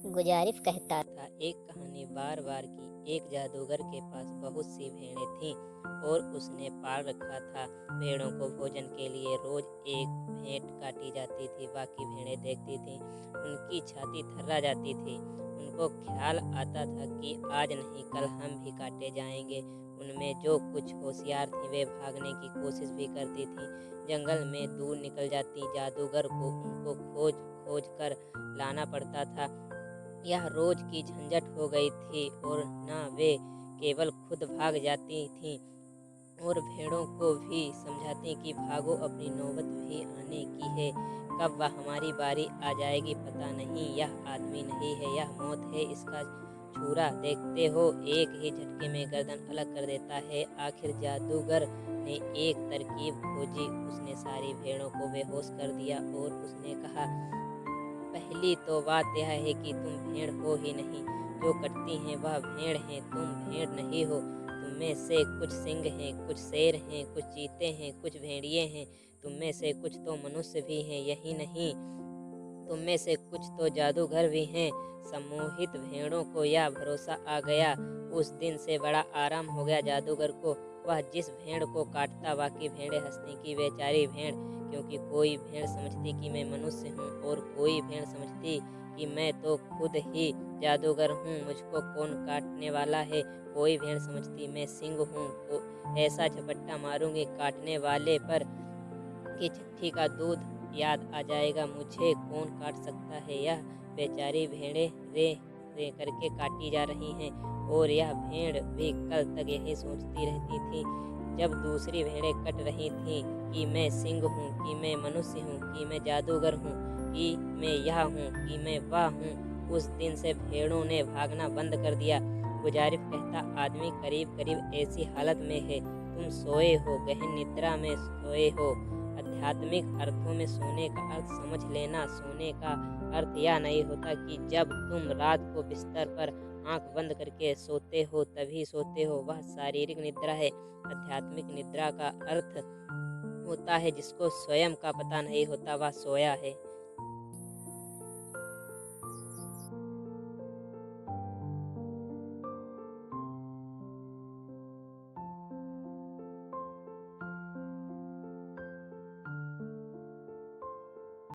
गुजारिफ कहता था, एक कहानी बार बार की। एक जादूगर के पास बहुत सी भेड़ें थीं और उसने पाल रखा था। भेड़ों को भोजन के लिए रोज एक भेंट काटी जाती थी। बाकी भेड़ें देखती थीं, उनकी छाती थर्रा जाती थी। उनको ख्याल आता था कि आज नहीं कल हम भी काटे जाएंगे। उनमें जो कुछ होशियार थी वे भागने की कोशिश भी करती थीं। जंगल में दूर निकल जाती, जादूगर को उनको खोज खोज कर लाना पड़ता था। यह रोज की झंझट हो गई थी और न वे केवल खुद भाग जाती थीं और भेड़ों को भी समझाती कि भागो, अपनी नौबत भी आने की है। कब वह हमारी बारी आ जाएगी पता नहीं। यह आदमी नहीं है, यह मौत है। इसका छुरा देखते हो, एक ही झटके में गर्दन अलग कर देता है। आखिर जादूगर ने एक तरकीब खोजी। उसने सारी भेड़ों को बेहोश कर दिया और उसने कहा, पहली तो बात यह है कि तुम भेड़ हो ही नहीं। जो कटती हैं वह भेड़ हैं, तुम भेड़ नहीं हो। तुम में से कुछ सिंह हैं, कुछ शेर हैं, कुछ चीते हैं, कुछ भेड़िए हैं। तुम में से कुछ तो मनुष्य भी हैं। यही नहीं, तुम में से कुछ तो जादूगर भी हैं। सम्मोहित भेड़ों को यह भरोसा आ गया। उस दिन से बड़ा आराम हो गया जादूगर को। वह जिस भेड़ को काटता, बाकी भेड़ें हंसती कि बेचारी भेड़, क्योंकि कोई भेड़ समझती कि मैं मनुष्य हूँ और कोई भेड़ समझती कि मैं तो खुद ही जादूगर हूँ, मुझको कौन काटने वाला है। कोई भेड़ समझती मैं सिंह हूँ, तो ऐसा झपट्टा मारूंगी काटने वाले पर कि चिट्ठी का दूध याद आ जाएगा। मुझे कौन काट सकता है। यह बेचारी भेड़ें रे रे करके काटी जा रही हैं और यह भेड़ भी कल तक यही सोचती रहती थी, जब दूसरी भेड़ें कट रही थीं, कि मैं सिंह हूँ, कि मैं मनुष्य हूँ, कि मैं जादूगर हूँ, कि मैं यह हूँ, कि मैं वह हूँ। उस दिन से भेड़ों ने भागना बंद कर दिया। गुजारिफ कहता, आदमी करीब करीब ऐसी हालत में है। तुम सोए हो, गहन निद्रा में सोए हो। आध्यात्मिक अर्थों में सोने का अर्थ समझ लेना। सोने का अर्थ यह नहीं होता कि जब तुम रात को बिस्तर पर आंख बंद करके सोते हो तभी सोते हो। वह शारीरिक निद्रा है। आध्यात्मिक निद्रा का अर्थ होता है जिसको स्वयं का पता नहीं होता, वह सोया है।